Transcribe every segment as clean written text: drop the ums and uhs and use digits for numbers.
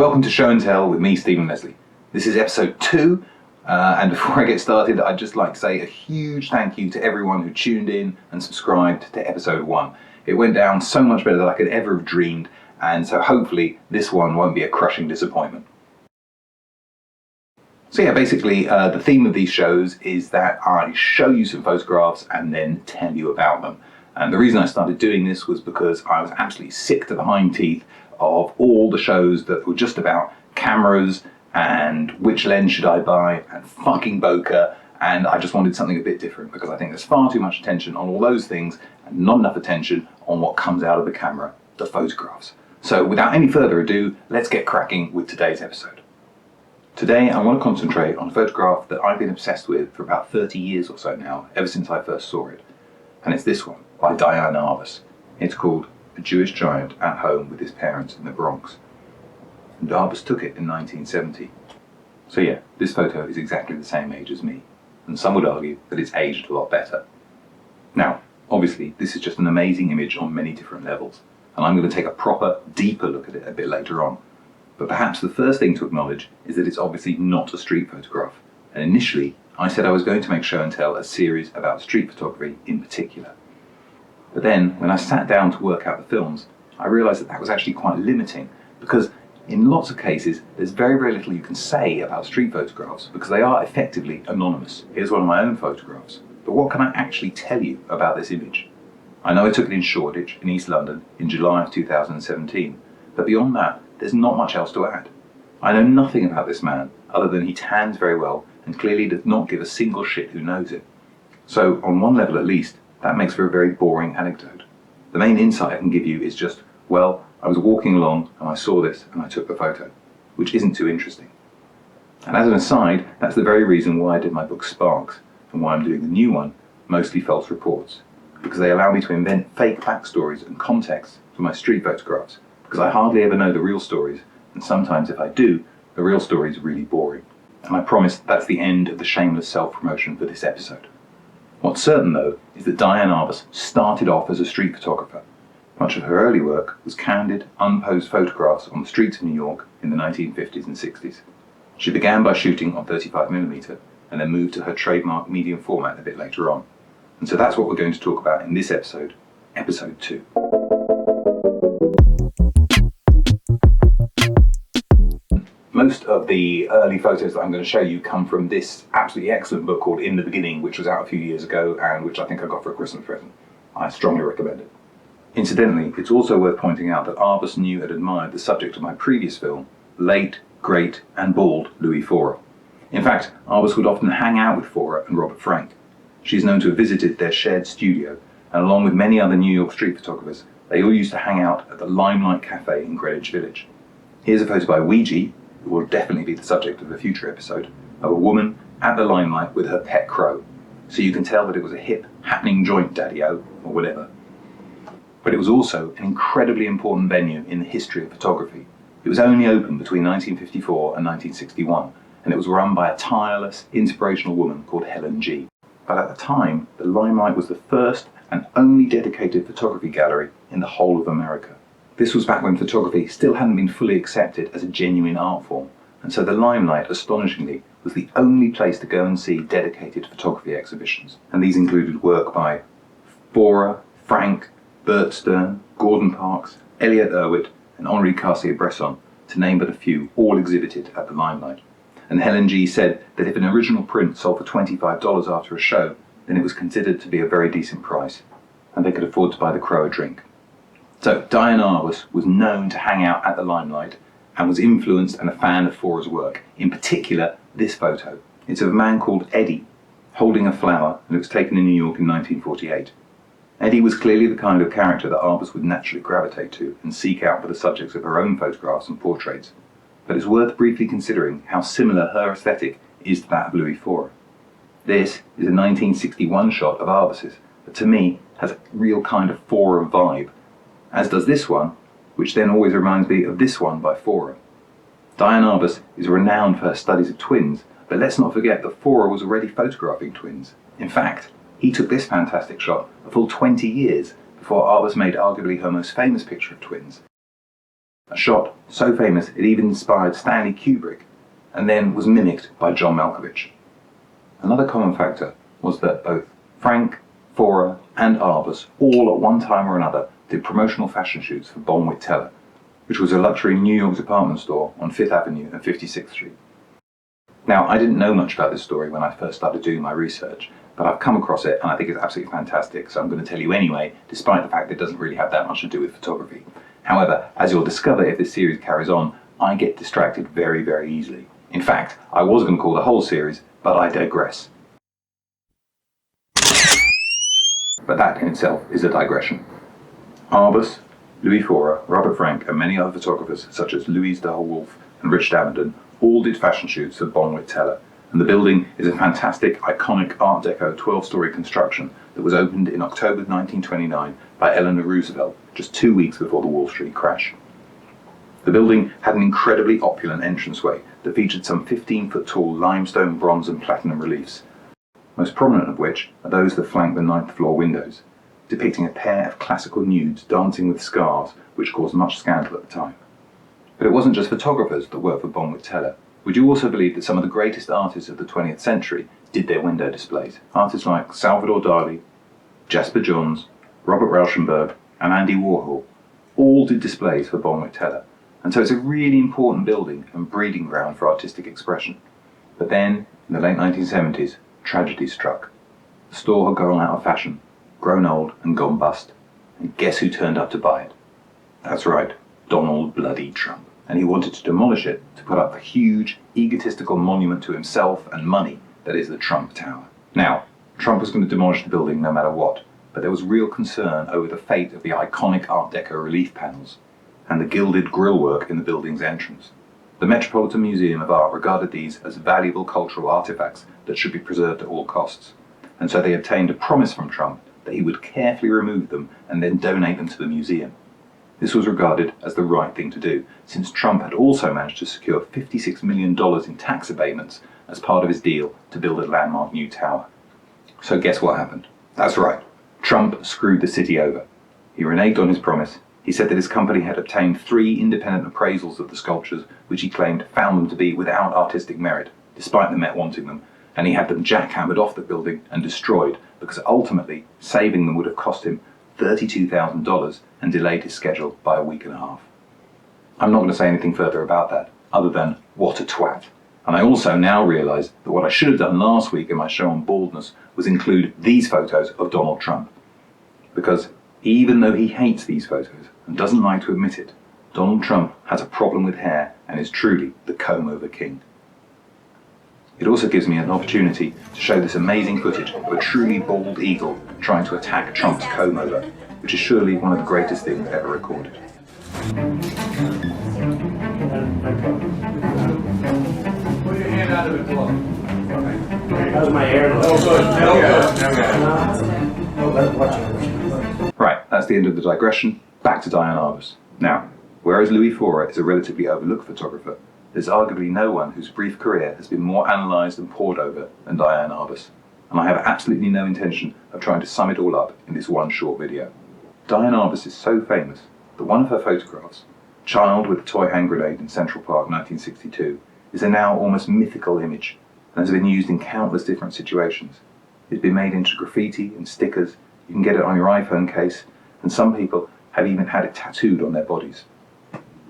Welcome to Show and Tell with me, Stephen Leslie. This is episode 2, and before I get started, I'd just like to say a huge thank you to everyone who tuned in and subscribed to episode 1. It went down so much better than I could ever have dreamed, and so hopefully this one won't be a crushing disappointment. So yeah, basically the theme of these shows is that I show you some photographs and then tell you about them. And the reason I started doing this was because I was absolutely sick to the hind teeth of all the shows that were just about cameras and which lens should I buy and fucking bokeh, and I just wanted something a bit different because I think there's far too much attention on all those things and not enough attention on what comes out of the camera, the photographs. So without any further ado, let's get cracking with today's episode. Today I want to concentrate on a photograph that I've been obsessed with for about 30 years or so now, ever since I first saw it. And it's this one, by Diane Arbus. It's called A Jewish Giant at Home with His Parents in the Bronx. And Arbus took it in 1970. So yeah, this photo is exactly the same age as me, and some would argue that it's aged a lot better. Now, obviously, this is just an amazing image on many different levels, and I'm going to take a proper, deeper look at it a bit later on. But perhaps the first thing to acknowledge is that it's obviously not a street photograph, and initially I said I was going to make Show and Tell a series about street photography in particular. But then, when I sat down to work out the films, I realised that that was actually quite limiting, because in lots of cases there's very, very little you can say about street photographs because they are effectively anonymous. Here's one of my own photographs, but what can I actually tell you about this image? I know I took it in Shoreditch in East London in July of 2017, but beyond that there's not much else to add. I know nothing about this man other than he tans very well and clearly does not give a single shit who knows it. So on one level at least, that makes for a very boring anecdote. The main insight I can give you is just, well, I was walking along and I saw this and I took the photo, which isn't too interesting. And as an aside, that's the very reason why I did my book Sparks and why I'm doing the new one, Mostly False Reports, because they allow me to invent fake backstories and context for my street photographs, because I hardly ever know the real stories, and sometimes if I do, the real story is really boring. And I promise that's the end of the shameless self-promotion for this episode. What's certain though is that Diane Arbus started off as a street photographer. Much of her early work was candid, unposed photographs on the streets of New York in the 1950s and 60s. She began by shooting on 35mm and then moved to her trademark medium format a bit later on. And so that's what we're going to talk about in this episode, episode 2. Most of the early photos that I'm going to show you come from this absolutely excellent book called In the Beginning, which was out a few years ago and which I think I got for a Christmas present. I strongly recommend it. Incidentally, it's also worth pointing out that Arbus knew and admired the subject of my previous film, late, great and bald Louis Faurer. In fact, Arbus would often hang out with Faurer and Robert Frank. She's known to have visited their shared studio, and along with many other New York street photographers, they all used to hang out at the Limelight Cafe in Greenwich Village. Here's a photo by Weegee, who will definitely be the subject of a future episode, of a woman at the Limelight with her pet crow. So you can tell that it was a hip, happening joint, daddy-o, or whatever. But it was also an incredibly important venue in the history of photography. It was only open between 1954 and 1961, and it was run by a tireless, inspirational woman called Helen G. But at the time, the Limelight was the first and only dedicated photography gallery in the whole of America. This was back when photography still hadn't been fully accepted as a genuine art form, and so the Limelight, astonishingly, was the only place to go and see dedicated photography exhibitions. And these included work by Faurer, Frank, Bert Stern, Gordon Parks, Elliot Erwitt, and Henri Cartier-Bresson, to name but a few, all exhibited at the Limelight. And Helen G. said that if an original print sold for $25 after a show, then it was considered to be a very decent price, and they could afford to buy the crow a drink. So Diane Arbus was known to hang out at the Limelight and was influenced and a fan of Faurer's work, in particular this photo. It's of a man called Eddie holding a flower, and it was taken in New York in 1948. Eddie was clearly the kind of character that Arbus would naturally gravitate to and seek out for the subjects of her own photographs and portraits. But it's worth briefly considering how similar her aesthetic is to that of Louis Faurer. This is a 1961 shot of Arbus's that to me has a real kind of Faurer vibe, as does this one, which then always reminds me of this one by Faurer. Diane Arbus is renowned for her studies of twins, but let's not forget that Faurer was already photographing twins. In fact, he took this fantastic shot a full 20 years before Arbus made arguably her most famous picture of twins. a shot so famous it even inspired Stanley Kubrick, and then was mimicked by John Malkovich. Another common factor was that both Frank, Faurer and Arbus all at one time or another did promotional fashion shoots for Bonwit Teller, which was a luxury New York department store on 5th Avenue and 56th Street. Now, I didn't know much about this story when I first started doing my research, but I've come across it and I think it's absolutely fantastic, so I'm going to tell you anyway, despite the fact that it doesn't really have that much to do with photography. However, as you'll discover if this series carries on, I get distracted very, very easily. In fact, I was going to call the whole series, but I digress. But that in itself is a digression. Arbus, Louis Faurer, Robert Frank and many other photographers such as Louise Dahl-Wolf and Rich Davenden all did fashion shoots at Bonwit Teller, and the building is a fantastic, iconic Art Deco 12-story construction that was opened in October 1929 by Eleanor Roosevelt, just 2 weeks before the Wall Street crash. The building had an incredibly opulent entranceway that featured some 15-foot-tall limestone, bronze and platinum reliefs, most prominent of which are those that flank the 9th floor windows, depicting a pair of classical nudes dancing with scarves which caused much scandal at the time. But it wasn't just photographers that worked for Bonwit Teller. Would you also believe that some of the greatest artists of the 20th century did their window displays? Artists like Salvador Dali, Jasper Johns, Robert Rauschenberg and Andy Warhol all did displays for Bonwit Teller, and so it's a really important building and breeding ground for artistic expression. But then, in the late 1970s, tragedy struck. The store had gone out of fashion, grown old and gone bust, and guess who turned up to buy it? That's right, Donald bloody Trump. And he wanted to demolish it to put up the huge, egotistical monument to himself and money that is the Trump Tower. Now, Trump was going to demolish the building no matter what, but there was real concern over the fate of the iconic Art Deco relief panels and the gilded grillwork in the building's entrance. The Metropolitan Museum of Art regarded these as valuable cultural artifacts that should be preserved at all costs, and so they obtained a promise from Trump that he would carefully remove them and then donate them to the museum. This was regarded as the right thing to do, since Trump had also managed to secure $56 million in tax abatements as part of his deal to build a landmark new tower. So guess what happened? That's right, Trump screwed the city over. He reneged on his promise. He said that his company had obtained 3 independent appraisals of the sculptures, which he claimed found them to be without artistic merit, despite the Met wanting them, and he had them jackhammered off the building and destroyed because ultimately saving them would have cost him $32,000 and delayed his schedule by a week and a half. I'm not going to say anything further about that, other than what a twat. And I also now realise that what I should have done last week in my show on baldness was include these photos of Donald Trump. Because even though he hates these photos and doesn't like to admit it, Donald Trump has a problem with hair and is truly the comb-over king. It also gives me an opportunity to show this amazing footage of a truly bald eagle trying to attack Trump's comb-over, which is surely one of the greatest things ever recorded. Put your hand out of the glove. That was my hair. Right, that's the end of the digression. Back to Diane Arbus. Now, whereas Louis Faurer is a relatively overlooked photographer, there's arguably no one whose brief career has been more analysed and pored over than Diane Arbus, and I have absolutely no intention of trying to sum it all up in this one short video. Diane Arbus is so famous that one of her photographs, Child with a Toy Hand Grenade in Central Park 1962, is a now almost mythical image and has been used in countless different situations. It's been made into graffiti and stickers, you can get it on your iPhone case, and some people have even had it tattooed on their bodies.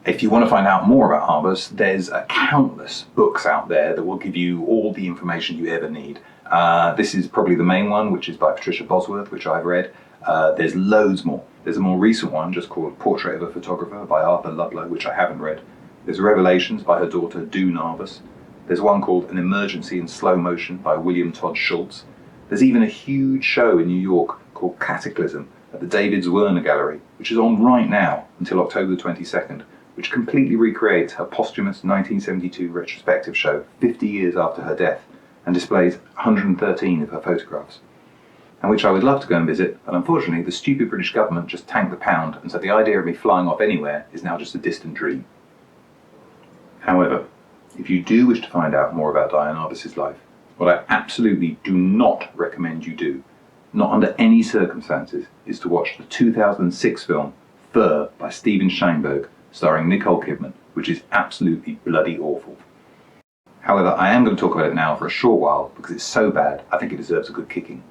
If you want to find out more about Arbus, there's countless books out there that will give you all the information you ever need. This is probably the main one, which is by Patricia Bosworth, which I've read. There's loads more. There's a more recent one just called Portrait of a Photographer by Arthur Ludlow, which I haven't read. There's Revelations by her daughter Diane Arbus. There's one called An Emergency in Slow Motion by William Todd Schultz. There's even a huge show in New York called Cataclysm at the David Zwirner Gallery, which is on right now until October the 22nd, which completely recreates her posthumous 1972 retrospective show 50 years after her death and displays 113 of her photographs, and which I would love to go and visit, but unfortunately the stupid British government just tanked the pound, and so the idea of me flying off anywhere is now just a distant dream. However, if you do wish to find out more about Diane Arbus's life, what I absolutely do not recommend you do, not under any circumstances, is to watch the 2006 film Faurer by Steven Steinberg, starring Nicole Kidman, which is absolutely bloody awful. However, I am going to talk about it now for a short while because it's so bad I think it deserves a good kicking.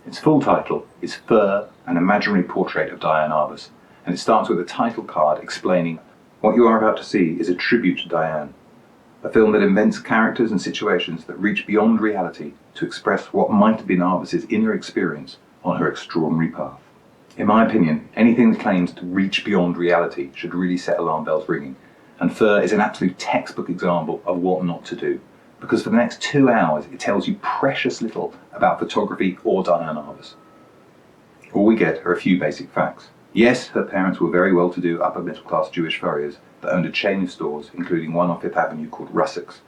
Its full title is Faurer, an imaginary portrait of Diane Arbus, and it starts with a title card explaining what you are about to see is a tribute to Diane, a film that invents characters and situations that reach beyond reality to express what might have been Arbus's inner experience on her extraordinary path. In my opinion, anything that claims to reach beyond reality should really set alarm bells ringing, and Faurer is an absolute textbook example of what not to do, because for the next 2 hours it tells you precious little about photography or Diane Arbus. All we get are a few basic facts. Yes, her parents were very well-to-do upper-middle-class Jewish furriers that owned a chain of stores, including one on Fifth Avenue called Russack's.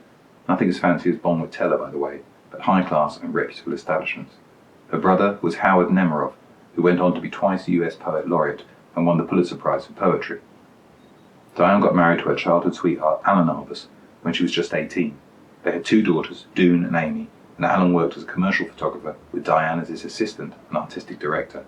Nothing as fancy as Bonwit Teller, by the way, but high-class and reputable establishments. Her brother was Howard Nemerov, who went on to be twice a US Poet Laureate and won the Pulitzer Prize for Poetry. Diane got married to her childhood sweetheart, Alan Arbus, when she was just 18. They had 2 daughters, Doon and Amy, and Alan worked as a commercial photographer with Diane as his assistant and artistic director.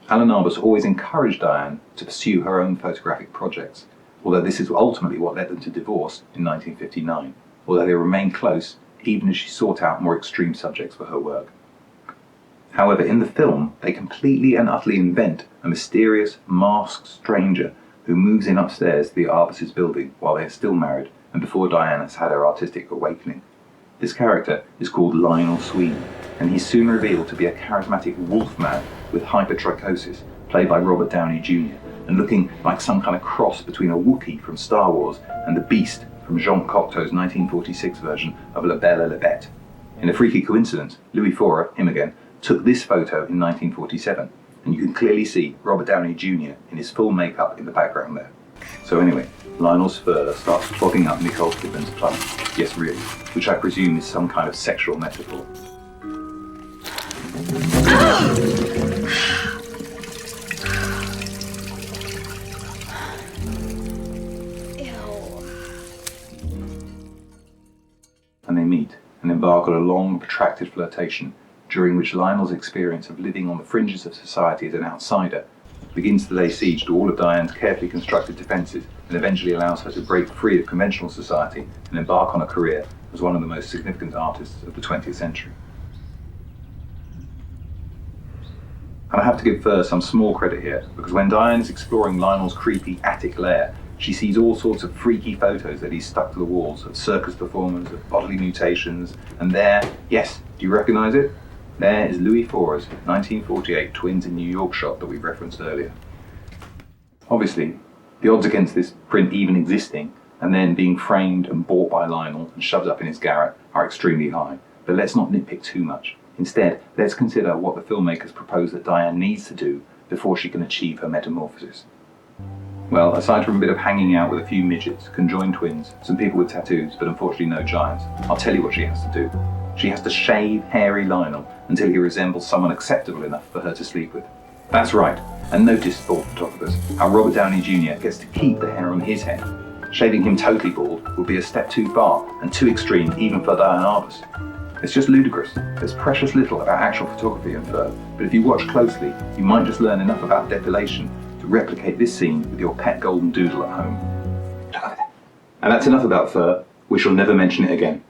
Alan Arbus always encouraged Diane to pursue her own photographic projects, although this is ultimately what led them to divorce in 1959, although they remained close even as she sought out more extreme subjects for her work. However, in the film, they completely and utterly invent a mysterious, masked stranger who moves in upstairs to the Arbus' building while they are still married and before Diane has had her artistic awakening. This character is called Lionel Sweeney, and he's soon revealed to be a charismatic wolfman with hypertrichosis, played by Robert Downey Jr., and looking like some kind of cross between a Wookiee from Star Wars and the Beast from Jean Cocteau's 1946 version of La Belle et la Bête. In a freaky coincidence, Louis Faurer, him again, took this photo in 1947, and you can clearly see Robert Downey Jr. in his full makeup in the background there. So anyway, Lionel's fur starts clogging up Nicole Kidman's plum. Yes, really, which I presume is some kind of sexual metaphor. And they meet and embark on a long, protracted flirtation, during which Lionel's experience of living on the fringes of society as an outsider begins to lay siege to all of Diane's carefully constructed defences and eventually allows her to break free of conventional society and embark on a career as one of the most significant artists of the 20th century. And I have to give Faurer some small credit here, because when Diane is exploring Lionel's creepy attic lair, she sees all sorts of freaky photos that he's stuck to the walls of circus performers, of bodily mutations, and there, yes, do you recognise it? There is Louis Faurer's 1948 Twins in New York shot that we referenced earlier. Obviously, the odds against this print even existing and then being framed and bought by Lionel and shoved up in his garret are extremely high, but let's not nitpick too much. Instead, let's consider what the filmmakers propose that Diane needs to do before she can achieve her metamorphosis. Well, aside from a bit of hanging out with a few midgets, conjoined twins, some people with tattoos, but unfortunately no giants, I'll tell you what she has to do. She has to shave hairy Lionel until he resembles someone acceptable enough for her to sleep with. That's right, and notice, thought photographers, how Robert Downey Jr. gets to keep the hair on his head. Shaving him totally bald would be a step too far and too extreme even for Diane Arbus. It's just ludicrous. There's precious little about actual photography in Faurer, but if you watch closely, you might just learn enough about depilation to replicate this scene with your pet golden doodle at home. And that's enough about Faurer. We shall never mention it again.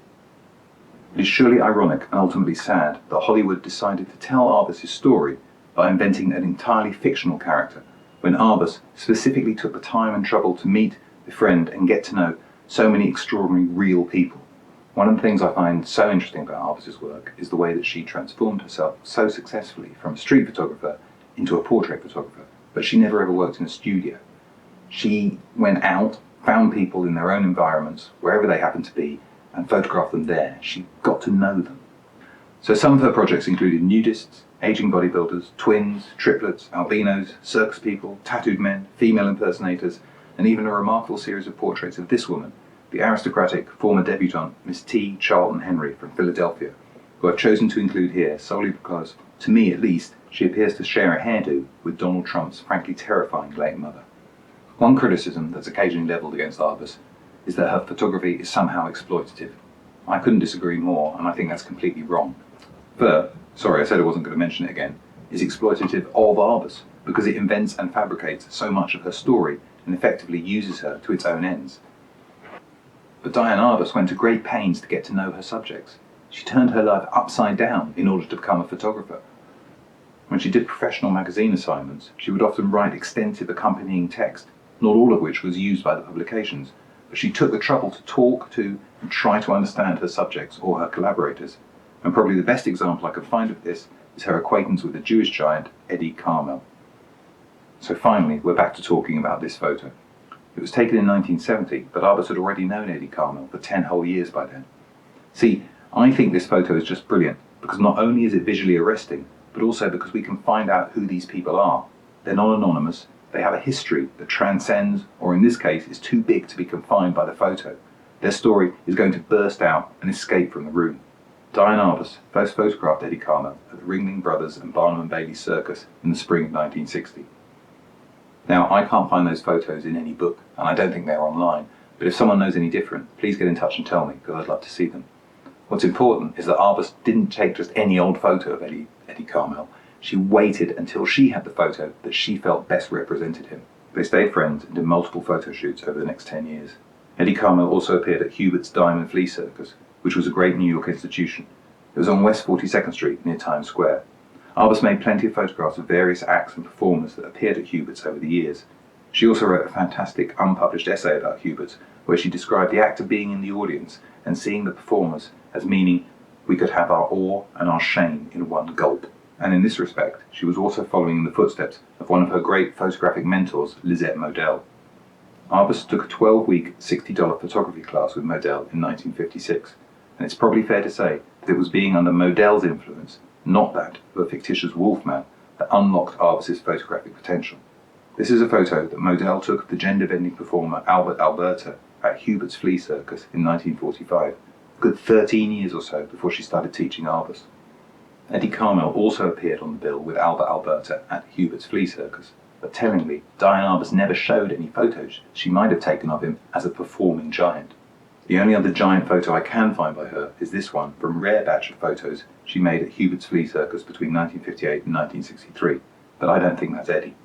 It is surely ironic and ultimately sad that Hollywood decided to tell Arbus' story by inventing an entirely fictional character, when Arbus specifically took the time and trouble to meet, befriend, and get to know so many extraordinary real people. One of the things I find so interesting about Arbus' work is the way that she transformed herself so successfully from a street photographer into a portrait photographer, but she never ever worked in a studio. She went out, found people in their own environments, wherever they happened to be, and photographed them there. She got to know them. So some of her projects included nudists, aging bodybuilders, twins, triplets, albinos, circus people, tattooed men, female impersonators, and even a remarkable series of portraits of this woman, the aristocratic former debutante Miss T. Charlton Henry from Philadelphia, who I've chosen to include here solely because, to me at least, she appears to share a hairdo with Donald Trump's frankly terrifying late mother. One criticism that's occasionally levelled against Arbus is that her photography is somehow exploitative. I couldn't disagree more, and I think that's completely wrong. Faurer, sorry I said I wasn't going to mention it again, is exploitative of Arbus because it invents and fabricates so much of her story and effectively uses her to its own ends. But Diane Arbus went to great pains to get to know her subjects. She turned her life upside down in order to become a photographer. When she did professional magazine assignments, she would often write extensive accompanying text, not all of which was used by the publications, but she took the trouble to talk to and try to understand her subjects or her collaborators. And probably the best example I could find of this is her acquaintance with the Jewish giant Eddie Carmel. So finally, we're back to talking about this photo. It was taken in 1970, but Arbus had already known Eddie Carmel for 10 whole years by then. See, I think this photo is just brilliant, because not only is it visually arresting, but also because we can find out who these people are. They're not anonymous, they have a history that transcends, or in this case, is too big to be confined by the photo. Their story is going to burst out and escape from the room. Diane Arbus first photographed Eddie Carmel at the Ringling Brothers and Barnum and Bailey Circus in the spring of 1960. Now, I can't find those photos in any book, and I don't think they're online, but if someone knows any different, please get in touch and tell me, because I'd love to see them. What's important is that Arbus didn't take just any old photo of Eddie Carmel. She waited until she had the photo that she felt best represented him. They stayed friends and did multiple photo shoots over the next 10 years. Eddie Carmel also appeared at Hubert's Diamond Flea Circus, which was a great New York institution. It was on West 42nd Street near Times Square. Arbus made plenty of photographs of various acts and performers that appeared at Hubert's over the years. She also wrote a fantastic unpublished essay about Hubert's, where she described the act of being in the audience and seeing the performers as meaning we could have our awe and our shame in one gulp. And in this respect, she was also following in the footsteps of one of her great photographic mentors, Lizette Model. Arbus took a 12-week, $60 photography class with Model in 1956, and it's probably fair to say that it was being under Model's influence, not that of a fictitious wolfman, that unlocked Arbus's photographic potential. This is a photo that Model took of the gender-bending performer Albert Alberta at Hubert's Flea Circus in 1945, a good 13 years or so before she started teaching Arbus. Eddie Carmel also appeared on the bill with Albert Alberta at Hubert's Flea Circus, but tellingly, Diane Arbus never showed any photos she might have taken of him as a performing giant. The only other giant photo I can find by her is this one from a rare batch of photos she made at Hubert's Flea Circus between 1958 and 1963, but I don't think that's Eddie.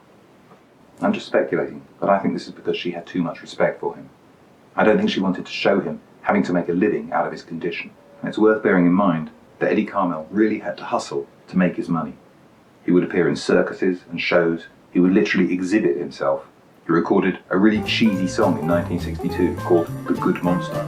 I'm just speculating, but I think this is because she had too much respect for him. I don't think she wanted to show him having to make a living out of his condition, and it's worth bearing in mind that Eddie Carmel really had to hustle to make his money. He would appear in circuses and shows, he would literally exhibit himself. He recorded a really cheesy song in 1962 called The Good Monster.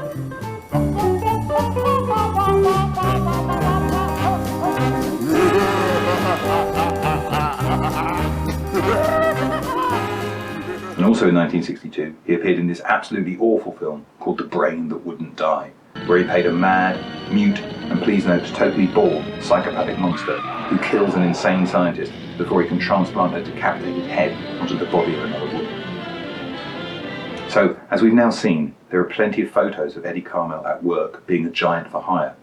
And also in 1962, he appeared in this absolutely awful film called The Brain That Wouldn't Die, where he played a mad, mute, and please note, totally bald, psychopathic monster who kills an insane scientist before he can transplant a decapitated head onto the body of another woman. So, as we've now seen, there are plenty of photos of Eddie Carmel at work being a giant for hire.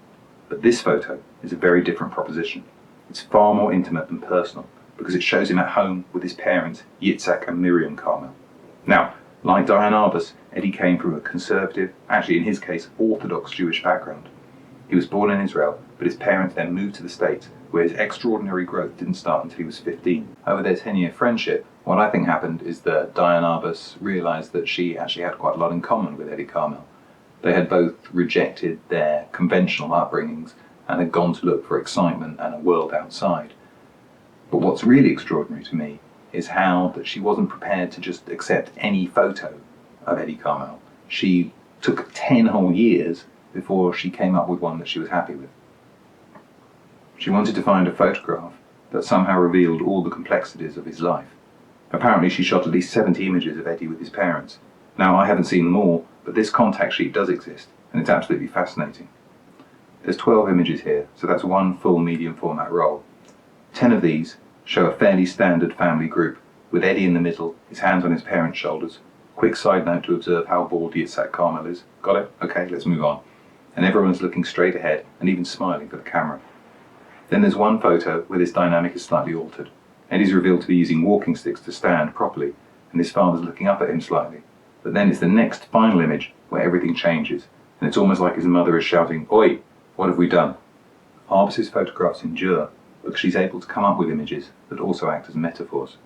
But this photo is a very different proposition. It's far more intimate and personal, because it shows him at home with his parents, Yitzhak and Miriam Carmel. Now, like Diane Arbus, Eddie came from a conservative, actually in his case, Orthodox Jewish background. He was born in Israel, but his parents then moved to the States, where his extraordinary growth didn't start until he was 15. Over their 10-year friendship, what I think happened is that Diane Arbus realized that she actually had quite a lot in common with Eddie Carmel. They had both rejected their conventional upbringings and had gone to look for excitement and a world outside. But what's really extraordinary to me is how that she wasn't prepared to just accept any photo of Eddie Carmel. She took 10 whole years before she came up with one that she was happy with. She wanted to find a photograph that somehow revealed all the complexities of his life. Apparently she shot at least 70 images of Eddie with his parents. Now, I haven't seen them all, but this contact sheet does exist, and it's absolutely fascinating. There's 12 images here, so that's one full medium format roll. 10 of these show a fairly standard family group, with Eddie in the middle, his hands on his parents' shoulders. Quick side note to observe how bald Yitzhak Carmel is. Got it? Okay, let's move on. And everyone's looking straight ahead and even smiling for the camera. Then there's one photo where this dynamic is slightly altered. Eddie's revealed to be using walking sticks to stand properly, and his father's looking up at him slightly. But then it's the next final image where everything changes, and it's almost like his mother is shouting, "Oi, what have we done?" Arbus's photographs endure because she's able to come up with images that also act as metaphors.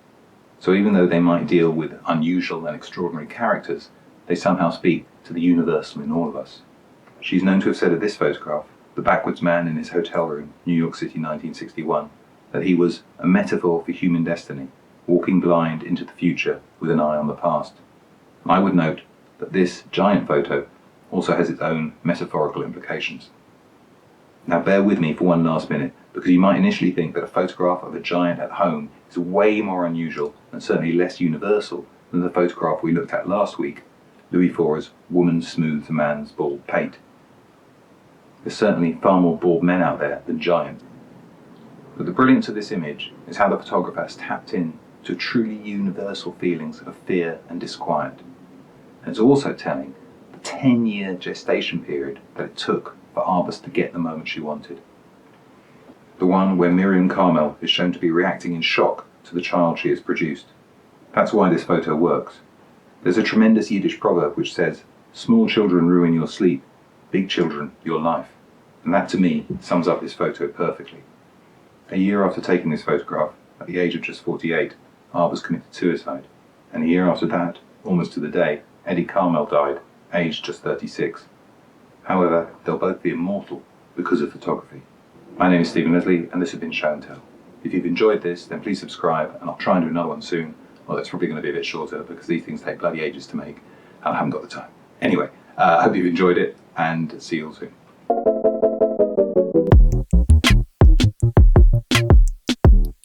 So even though they might deal with unusual and extraordinary characters, they somehow speak to the universal in all of us. She's known to have said of this photograph, the backwards man in his hotel room, New York City, 1961, that he was a metaphor for human destiny, walking blind into the future with an eye on the past. I would note that this giant photo also has its own metaphorical implications. Now bear with me for one last minute, because you might initially think that a photograph of a giant at home is way more unusual and certainly less universal than the photograph we looked at last week, Louis Faurer's Woman Smooths a Man's Bald Pate. There's certainly far more bald men out there than giant. But the brilliance of this image is how the photographer has tapped in to truly universal feelings of fear and disquiet. And it's also telling the 10-year gestation period that it took for Arbus to get the moment she wanted. The one where Miriam Carmel is shown to be reacting in shock to the child she has produced. That's why this photo works. There's a tremendous Yiddish proverb which says, "Small children ruin your sleep, big children your life." And that to me sums up this photo perfectly. A year after taking this photograph, at the age of just 48, Arbus committed suicide. And a year after that, almost to the day, Eddie Carmel died, aged just 36. However, they'll both be immortal because of photography. My name is Stephen Leslie, and this has been Show and Tell. If you've enjoyed this, then please subscribe, and I'll try and do another one soon. Well, it's probably going to be a bit shorter because these things take bloody ages to make, and I haven't got the time. Anyway, I hope you've enjoyed it, and see you all soon.